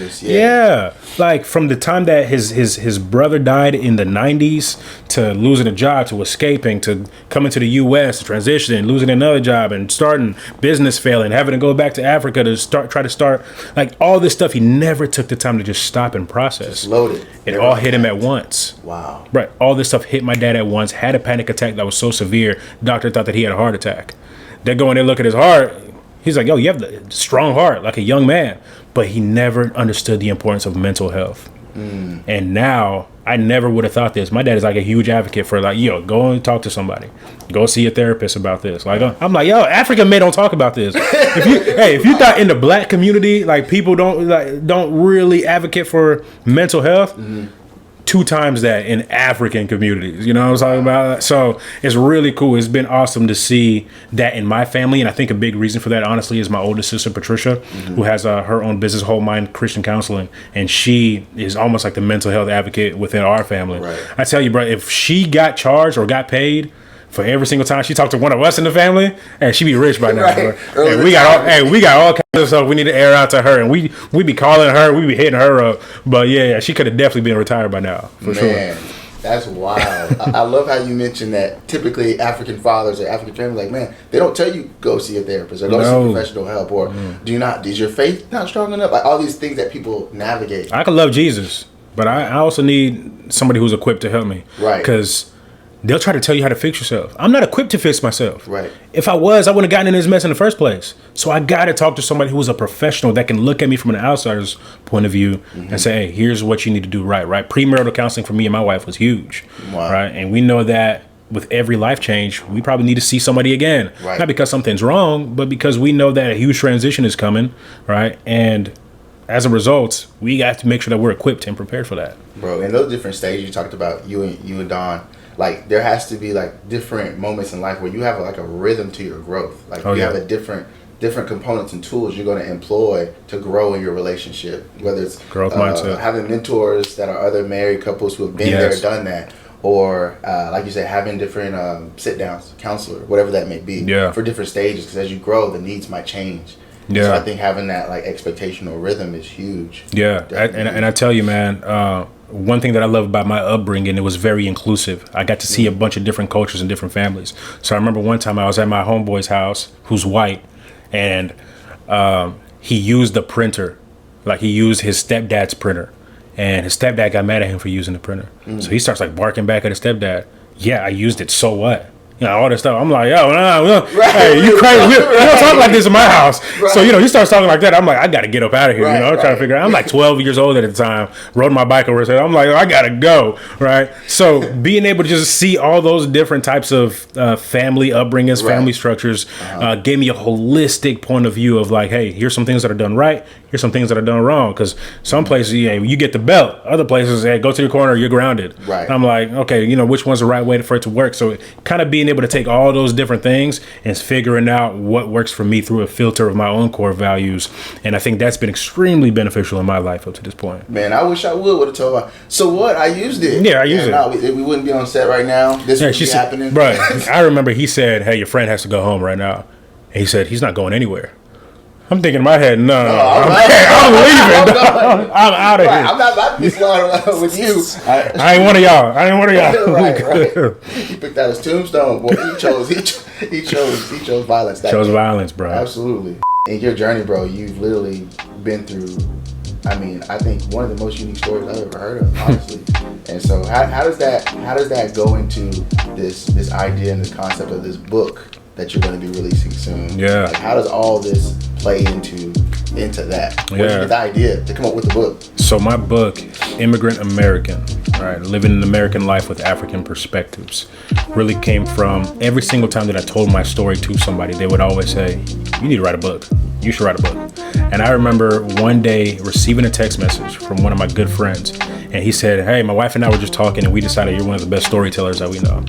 From the time that his brother died in the 90s to losing a job, to escaping, to coming to the US, transitioning, losing another job, and starting business failing, having to go back to Africa to try to start all this stuff. He never took the time to just stop and process. Just loaded. It all hit him at once. Wow. Right. All this stuff hit my dad at once. Had a panic attack that was so severe, doctor thought that he had a heart attack. They go in there, look at his heart. He's like, yo, you have a strong heart, like a young man. But he never understood the importance of mental health. And now, I never would have thought this. My dad is a huge advocate for go and talk to somebody. Go see a therapist about this. I'm like, yo, African men don't talk about this. If you thought in the black community, people don't really advocate for mental health, 2 times that in African communities, you know what I'm talking about? So it's really cool. It's been awesome to see that in my family. And I think a big reason for that, honestly, is my oldest sister, Patricia, who has her own business, Whole Mind Christian Counseling. And she is almost like the mental health advocate within our family. Right. I tell you, bro, if she got charged or got paid for every single time she talked to one of us in the family, and she'd be rich by now. Right. And we got all kinds of stuff we need to air out to her, and we be calling her, we be hitting her up. But yeah, she could have definitely been retired by now, for sure. That's wild. I love how you mentioned that typically African fathers or African families, they don't tell you go see a therapist or go see professional help, or is your faith not strong enough? All these things that people navigate. I can love Jesus, but I also need somebody who's equipped to help me. Right. Because they'll try to tell you how to fix yourself. I'm not equipped to fix myself. Right. If I was, I wouldn't have gotten in this mess in the first place. So I got to talk to somebody who is a professional that can look at me from an outsider's point of view and say, hey, here's what you need to do right. Premarital counseling for me and my wife was huge. Wow. Right. And we know that with every life change, we probably need to see somebody again. Right. Not because something's wrong, but because we know that a huge transition is coming. Right. And as a result, we have to make sure that we're equipped and prepared for that. Bro, in those different stages you talked about, you and Don, like there has to be like different moments in life where you have like a rhythm to your growth. Like you have a different components and tools you're going to employ to grow in your relationship, whether it's growth mindset, having mentors that are other married couples who have been there, done that, or like you said, having different sit downs, counselor, whatever that may be, for different stages, because as you grow the needs might change. So I think having that like expectational rhythm is huge. And I tell you, man, one thing that I love about my upbringing, it was very inclusive. I got to see a bunch of different cultures and different families. So I remember one time I was at my homeboy's house, who's white, and he used the printer. Like he used his stepdad's printer, and his stepdad got mad at him for using the printer. So he starts like barking back at his stepdad. Yeah, I used it, so what? You know, all this stuff. I'm like, yo, hey, you crazy. We don't talk like this in my house. So, you know, he starts talking like that. I'm like, I got to get up out of here. You know, I'm trying to figure out. I'm like 12 years old at the time, rode my bike over there. I'm like, I got to go. Right. So being able to just see all those different types of family upbringings, family structures, gave me a holistic point of view of like, hey, here's some things that are done right. Here's some things that are done wrong. Because some places, you get the belt. Other places, hey, go to the corner, you're grounded. Right. And I'm like, okay, you know, which one's the right way for it to work? So kind of being able to take all those different things and figuring out what works for me through a filter of my own core values. And I think that's been extremely beneficial in my life up to this point. Man, I wish I would have told her. So what? I used it. Yeah, I used it. No, we wouldn't be on set right now. This would be happening. Right. I remember he said, hey, your friend has to go home right now. And he said, he's not going anywhere. I'm thinking in my head, no, I'm leaving. I'm out of here. I'm not about to be slaughtered with you. I ain't one of y'all. right. He picked out his tombstone. Boy, he chose violence. Chose violence, bro. Absolutely. In your journey, bro, you've literally been through, I mean, I think one of the most unique stories I've ever heard of, honestly. And so how does that go into this idea and this concept of this book that you're going to be releasing soon? Yeah. Like, how does all this play into that? Where did you get the idea to come up with the book? So my book, Immigrant American, right, living an American life with African perspectives, really came from every single time that I told my story to somebody, they would always say, you need to write a book. You should write a book. And I remember one day receiving a text message from one of my good friends, and he said, hey, my wife and I were just talking and we decided you're one of the best storytellers that we know.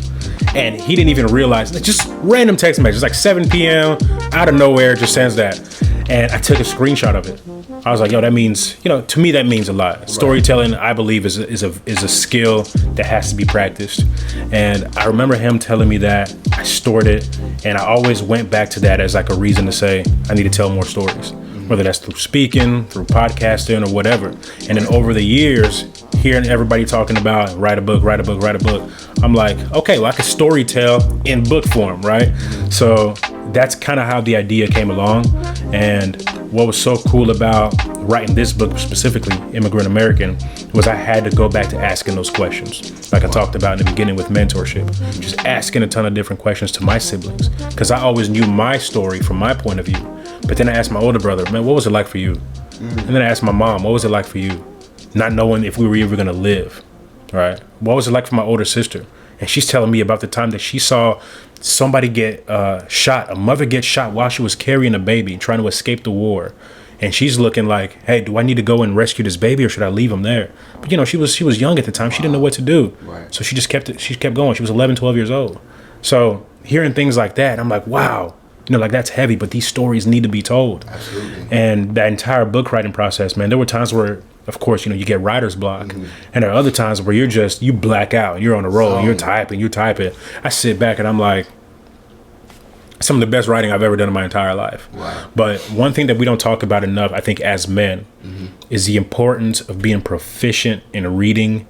And he didn't even realize, like, just random text messages, like 7 p.m. out of nowhere, just sends that. And I took a screenshot of it. I was like, yo, that means, you know, to me, that means a lot. Right. Storytelling, I believe, is a skill that has to be practiced. And I remember him telling me that. I stored it. And I always went back to that as like a reason to say, I need to tell more stories, whether that's through speaking, through podcasting, or whatever. And then over the years, hearing everybody talking about write a book, I'm like, okay, well, I could story tell in book form, right? So that's kind of how the idea came along. And what was so cool about writing this book specifically, Immigrant American, was I had to go back to asking those questions. Like I talked about in the beginning with mentorship, just asking a ton of different questions to my siblings, because I always knew my story from my point of view. But then I asked my older brother, man, what was it like for you? And then I asked my mom, what was it like for you? Not knowing if we were ever going to live, right? What was it like for my older sister? And she's telling me about the time that she saw somebody get shot, a mother get shot while she was carrying a baby, trying to escape the war. And she's looking like, hey, do I need to go and rescue this baby or should I leave him there? But, you know, she was young at the time. She didn't know what to do. Right. So she just kept going. She was 11, 12 years old. So hearing things like that, I'm like, wow. You know, like that's heavy, but these stories need to be told. Absolutely. And that entire book writing process, man, there were times where, of course, you know, you get writer's block. And there are other times where you black out. You're on a roll. You're typing. I sit back and I'm like, some of the best writing I've ever done in my entire life. Wow. But one thing that we don't talk about enough, I think, as men, is the importance of being proficient in reading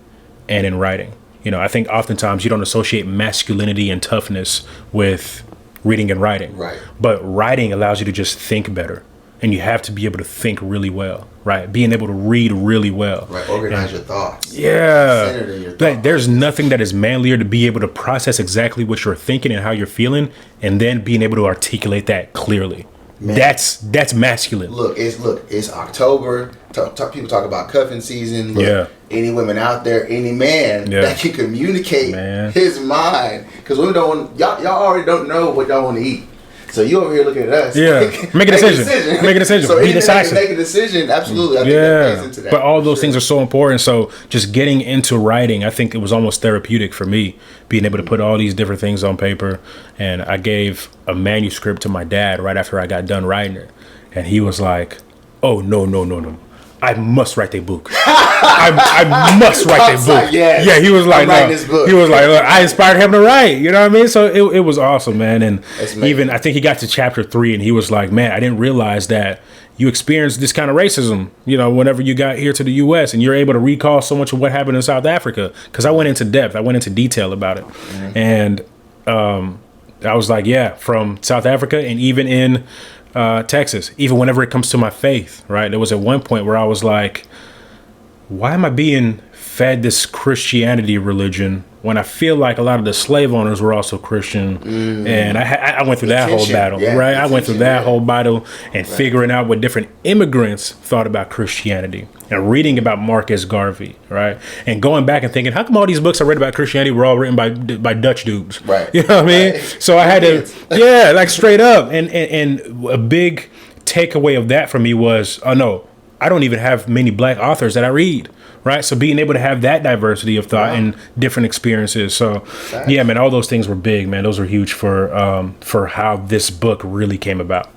and in writing. You know, I think oftentimes you don't associate masculinity and toughness with reading and writing. Right. But writing allows you to just think better. And you have to be able to think really well, right? Being able to read really well. Right, organize your thoughts. Yeah. Centered in your thoughts. Like, there's nothing that is manlier to be able to process exactly what you're thinking and how you're feeling, and then being able to articulate that clearly. Man. That's masculine. Look, it's October. People talk about cuffing season. Look, any women out there, any man that can communicate his mind, because women don't want, y'all already don't know what y'all want to eat. So you over here looking at us. Yeah. Make a decision. Make a decision. So be decisive. Make a decision. Absolutely. I think that plays into that. But all those things are so important. So just getting into writing, I think it was almost therapeutic for me, being able to put all these different things on paper. And I gave a manuscript to my dad right after I got done writing it. And he was like, oh, no. I must write a book. I must write a book. Yes, yeah, he was like, no. this book. He was like, look, I inspired him to write. You know what I mean? So it was awesome, man. And even I think he got to chapter 3 and he was like, man, I didn't realize that you experienced this kind of racism, you know, whenever you got here to the U.S. and you're able to recall so much of what happened in South Africa. Because I went into depth. I went into detail about it. Mm-hmm. And I was like, yeah, from South Africa and even in Texas, even whenever it comes to my faith, right? There was at one point where I was like, why am I being fed this Christianity religion when I feel like a lot of the slave owners were also Christian? And I went through that whole battle, right? I went through that whole battle and figuring out what different immigrants thought about Christianity and reading about Marcus Garvey, right? And going back and thinking, how come all these books I read about Christianity were all written by Dutch dudes? Right. You know what I mean? Right. So I had to, like straight up. And a big takeaway of that for me was, oh no, I don't even have many black authors that I read, right? So being able to have that diversity of thought and different experiences. So yeah, man, all those things were big, man. Those were huge for how this book really came about.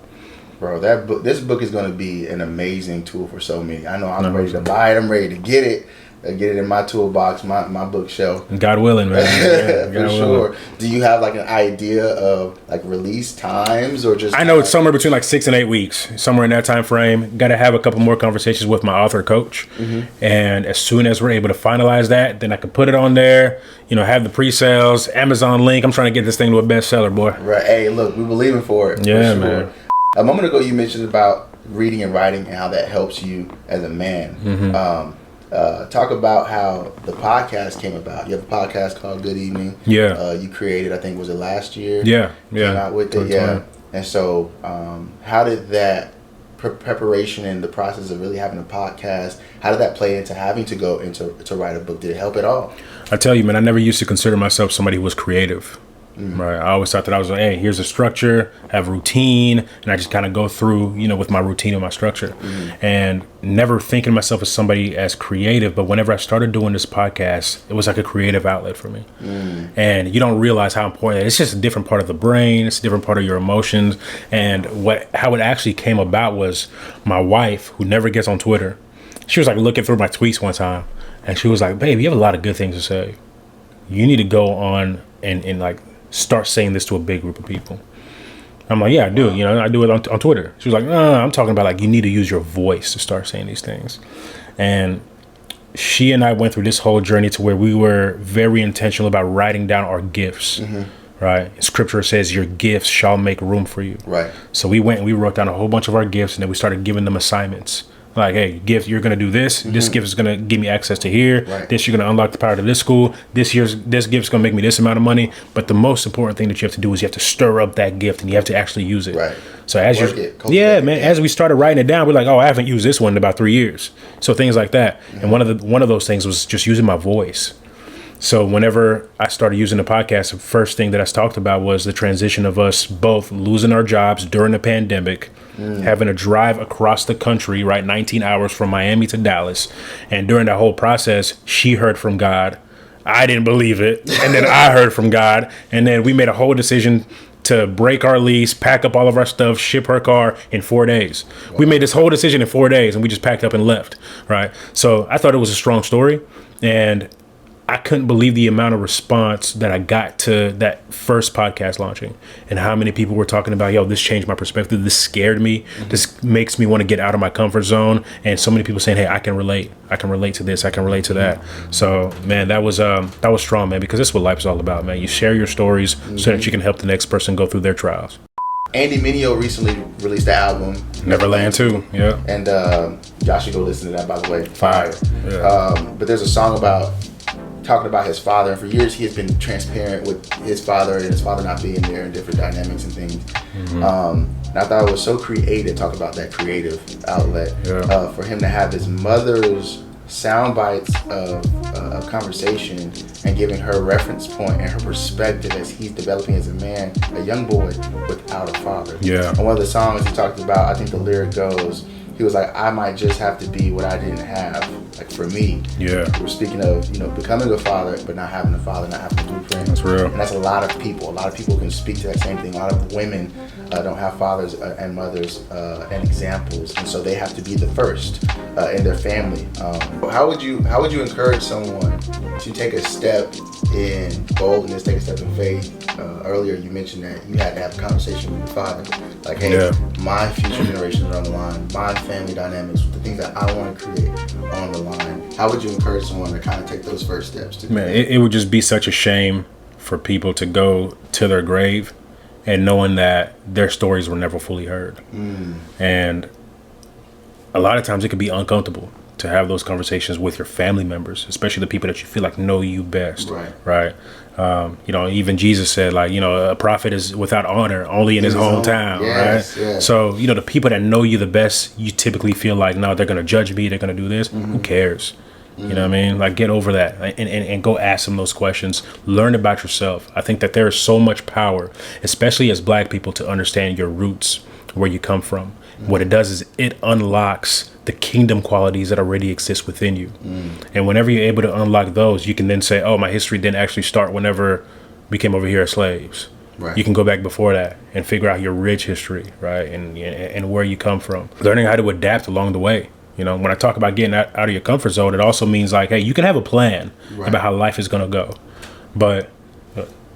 Bro, this book is going to be an amazing tool for so many. I know I'm ready to buy it. I'm ready to get it. Get it in my toolbox, my bookshelf. God willing, man. Yeah, for sure. Do you have like an idea of like release times or just? I know it's somewhere between like 6 and 8 weeks, somewhere in that time frame. Got to have a couple more conversations with my author coach, and as soon as we're able to finalize that, then I can put it on there. You know, have the pre-sales, Amazon link. I'm trying to get this thing to a bestseller, boy. Right. Hey, look, we believing for it. Yeah, for sure. man. A moment ago, you mentioned about reading and writing and how that helps you as a man. Talk about how the podcast came about. You have a podcast called Good Evening. Yeah. You created, I think, was it last year? Yeah. Came out with it. Yeah. And so, how did that preparation and the process of really having a podcast, how did that play into having to go to write a book? Did it help at all? I tell you, man, I never used to consider myself somebody who was creative. Right. I always thought that I was like, hey, here's a structure, I have a routine, and I just kind of go through, you know, with my routine and my structure. And never thinking of myself as somebody as creative. But whenever I started doing this podcast, it was like a creative outlet for me. And you don't realize how important it is. It's just a different part of the brain. It's a different part of your emotions. And how it actually came about was my wife, who never gets on Twitter, she was like looking through my tweets one time. And she was like, babe, you have a lot of good things to say. You need to go on and like, start saying this to a big group of people. I'm like, yeah, I do. You know, I do it on Twitter. She was like, no, I'm talking about like you need to use your voice to start saying these things. And she and I went through this whole journey to where we were very intentional about writing down our gifts. Right. Scripture says your gifts shall make room for you. Right. So we went and we wrote down a whole bunch of our gifts, and then we started giving them assignments. Like, hey, gift, you're going to do this. This gift is going to give me access to here. Right. This, you're going to unlock the power to this school. This gift is going to make me this amount of money. But the most important thing that you have to do is you have to stir up that gift and you have to actually use it. Right. So as as we started writing it down, we're like, oh, I haven't used this one in about 3 years. So things like that. And one of those things was just using my voice. So whenever I started using the podcast, the first thing that I talked about was the transition of us both losing our jobs during the pandemic, having to drive across the country, right, 19 hours from Miami to Dallas. And during that whole process, she heard from God. I didn't believe it. And then I heard from God. And then we made a whole decision to break our lease, pack up all of our stuff, ship her car in 4 days. Wow. We made this whole decision in 4 days and we just packed up and left, right? So I thought it was a strong story. And I couldn't believe the amount of response that I got to that first podcast launching and how many people were talking about, yo, this changed my perspective. This scared me. This makes me want to get out of my comfort zone. And so many people saying, hey, I can relate. I can relate to this. I can relate to that. So, man, that was strong, man, because this is what life is all about, man. You share your stories so that you can help the next person go through their trials. Andy Mineo recently released the album Neverland 2. Yeah. And y'all should go listen to that, by the way. Fire. Yeah. But there's a song talking about his father, and for years he has been transparent with his father and his father not being there and different dynamics and things. And I thought it was so creative, talk about that creative outlet. For him to have his mother's sound bites of conversation and giving her reference point and her perspective as he's developing as a man, a young boy without a father. Yeah. And one of the songs he talked about, I think the lyric goes, he was like, I might just have to be what I didn't have. Like for me, Yeah. we're speaking of, becoming a father, but not having a father, not having a blueprint. That's real. And that's a lot of people. A lot of people can speak to that same thing. A lot of women don't have fathers and mothers and examples, and so they have to be the first in their family. How would you encourage someone to take a step in boldness, take a step in faith? Earlier you mentioned that you had to have a conversation with your father. Like, hey, my future generations are on the line. My family dynamics, the things that I want to create on the line. How would you encourage someone to kind of take those first steps? Man, it would just be such a shame for people to go to their grave and knowing that their stories were never fully heard. And a lot of times it could be uncomfortable to have those conversations with your family members, especially the people that you feel like know you best. Right. Even Jesus said, like, a prophet is without honor only in his hometown. Yes, right. Yes. So, the people that know you the best, you typically feel like, no, they're going to judge me. They're going to do this. Who cares? You know what I mean? Like, get over that and go ask them those questions. Learn about yourself. I think that there is so much power, especially as Black people, to understand your roots, where you come from. What it does is it unlocks the kingdom qualities that already exist within you. And whenever you're able to unlock those, you can then say, oh, my history didn't actually start whenever we came over here as slaves. Right. You can go back before that and figure out your rich history, right? And where you come from. Learning how to adapt along the way. When I talk about getting out of your comfort zone, it also means like, hey, you can have a plan about how life is going to go. But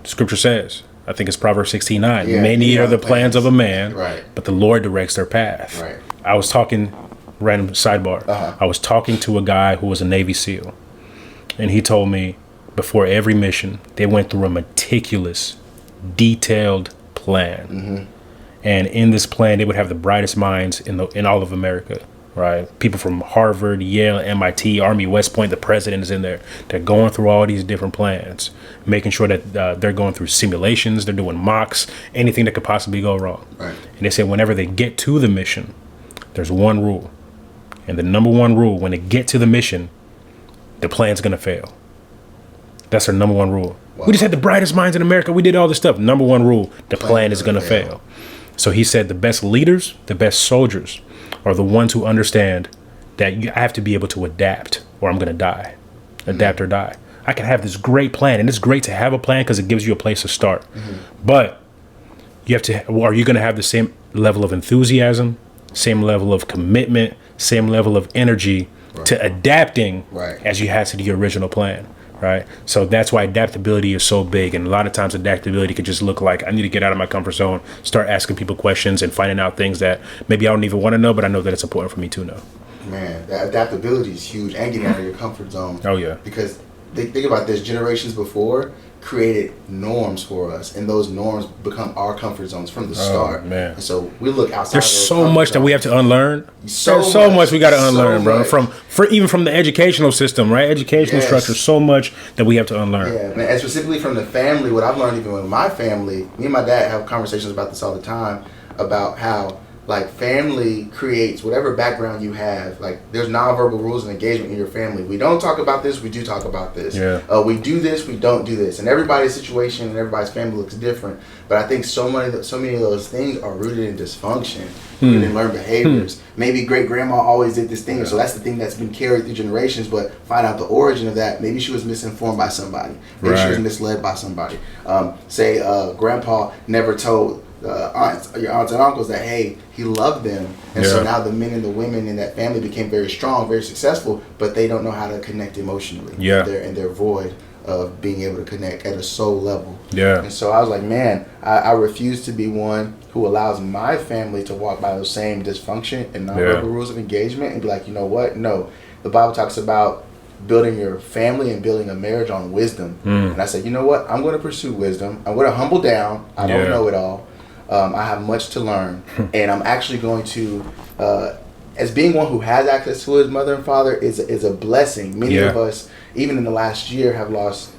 scripture says, I think it's Proverbs 16:9. Many are the plans of a man, but the Lord directs their path. Right. I was talking, random sidebar, I was talking to a guy who was a Navy SEAL. And he told me before every mission, they went through a meticulous, detailed plan. And in this plan, they would have the brightest minds in all of America. Right, people from Harvard, Yale, MIT, Army, West Point, the president is in there. They're going through all these different plans, making sure that they're going through simulations, they're doing mocks, anything that could possibly go wrong. Right. And they said whenever they get to the mission, there's one rule. And the number one rule, when they get to the mission, the plan's going to fail. That's our number one rule. Wow. We just had the brightest minds in America. We did all this stuff. Number one rule, the plan is going to fail. So he said the best leaders, the best soldiers, are the ones who understand that I have to be able to adapt or I'm going to die. Adapt or die. I can have this great plan, and it's great to have a plan because it gives you a place to start. But you have to, are you going to have the same level of enthusiasm, same level of commitment, same level of energy to adapting as you had to the original plan? Right. So that's why adaptability is so big. And a lot of times adaptability could just look like I need to get out of my comfort zone, start asking people questions and finding out things that maybe I don't even want to know, but I know that it's important for me to know. Man, that adaptability is huge, and getting out of your comfort zone. Oh, yeah. Because think about this, generations before created norms for us, and those norms become our comfort zones from the start. Man. And so we look outside. There's so much that we have to unlearn. There's so much we got to unlearn, bro. Even from the educational system, right? Educational structure, so much that we have to unlearn. Yeah, man. And specifically from the family, what I've learned even with my family, me and my dad have conversations about this all the time, about how like family creates whatever background you have. Like there's nonverbal rules of engagement in your family. We don't talk about this, we do talk about this. We do this, we don't do this. And everybody's situation and everybody's family looks different. But I think so many of those things are rooted in dysfunction, rooted in learned behaviors. Maybe great grandma always did this thing, so that's the thing that's been carried through generations. But find out the origin of that. Maybe she was misinformed by somebody. Maybe she was misled by somebody. Say grandpa never told your aunts and uncles that, hey, he loved them, and so now the men and the women in that family became very strong, very successful, but they don't know how to connect emotionally. They're in their void of being able to connect at a soul level. And so I was like, man, I refuse to be one who allows my family to walk by those same dysfunction and nonverbal rules of engagement and be like, you know what? No, the Bible talks about building your family and building a marriage on wisdom. And I said, you know what? I'm going to pursue wisdom. I'm going to humble down. I don't know it all. I have much to learn, and I'm actually going to, as being one who has access to his mother and father is a blessing. Many of us, even in the last year, have lost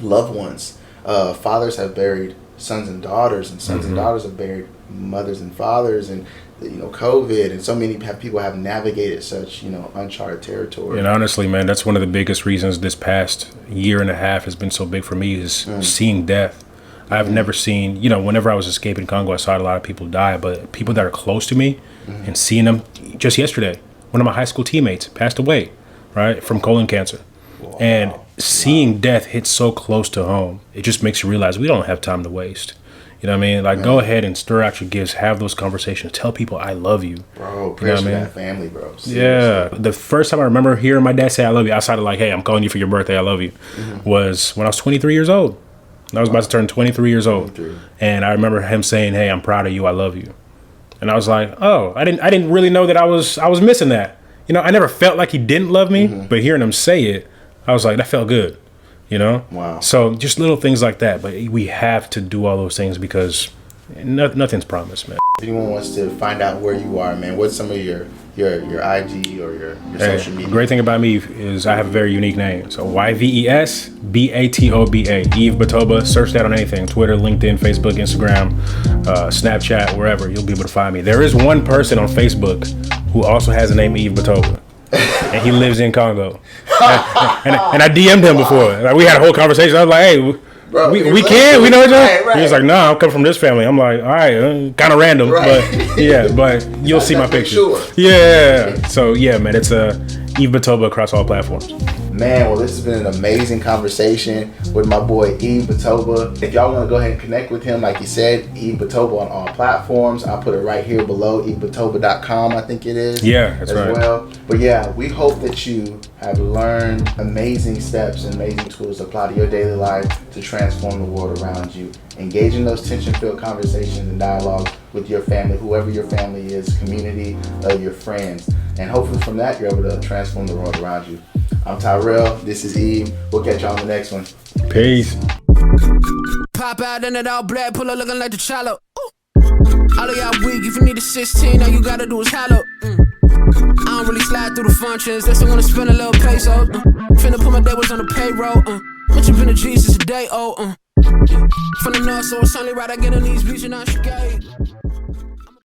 loved ones. Fathers have buried sons and daughters, and sons and daughters have buried mothers and fathers, and COVID, and so many people have navigated such, uncharted territory. And honestly, man, that's one of the biggest reasons this past year and a half has been so big for me is seeing death. I've never seen, whenever I was escaping Congo, I saw a lot of people die, but people that are close to me and seeing them just yesterday, one of my high school teammates passed away, right, from colon cancer. Wow. And seeing death hit so close to home, it just makes you realize we don't have time to waste. You know what I mean? Like, go ahead and stir out your gifts, have those conversations, tell people I love you. Bro, prayers for that family, bro. Seriously. Yeah. The first time I remember hearing my dad say I love you, outside of like, hey, I'm calling you for your birthday, I love you, was when I was 23 years old. I was about to turn 23 years old. 23. And I remember him saying, hey, I'm proud of you, I love you. And I was like, oh, I didn't really know that I was missing that. I never felt like he didn't love me, but hearing him say it, I was like, that felt good. Wow. So just little things like that, but we have to do all those things because nothing's promised, man. If anyone wants to find out where you are, man, what's some of your IG or your social media? The great thing about me is I have a very unique name. So Yves Batoba, Yves Batoba. Search that on anything: Twitter, LinkedIn, Facebook, Instagram, Snapchat, wherever. You'll be able to find me. There is one person on Facebook who also has the name Yves Batoba. And he lives in Congo. And I DM'd him before. Like, we had a whole conversation. I was like, hey, bro, we know each other? Right. He was like, no, I'm coming from this family. I'm like, all right, kind of random. Right. But you'll see my picture. Sure. Yeah. So, yeah, man, it's Yves Batoba across all platforms. Man, well, this has been an amazing conversation with my boy Yves Batoba. If y'all want to go ahead and connect with him, like you said, Yves Batoba on all platforms. I'll put it right here below, yvesbatoba.com, I think it is. Yeah, that's right. Well. But yeah, we hope that you have learned amazing steps and amazing tools to apply to your daily life to transform the world around you. Engage in those tension-filled conversations and dialogues with your family, whoever your family is, community, your friends. And hopefully from that, you're able to transform the world around you. I'm Tyrell. This is Yves. We'll catch y'all on the next one. Peace. Pop out in it all black, pull up looking like the Chalo. All of y'all weak, if you need a 16, all you gotta do is hollow. I don't really slide through the functions, unless I wanna spend a little peso. Finna put my devils on the payroll. What you been to Jesus a day, From the north, so it's only right I get on these beats and I should gate.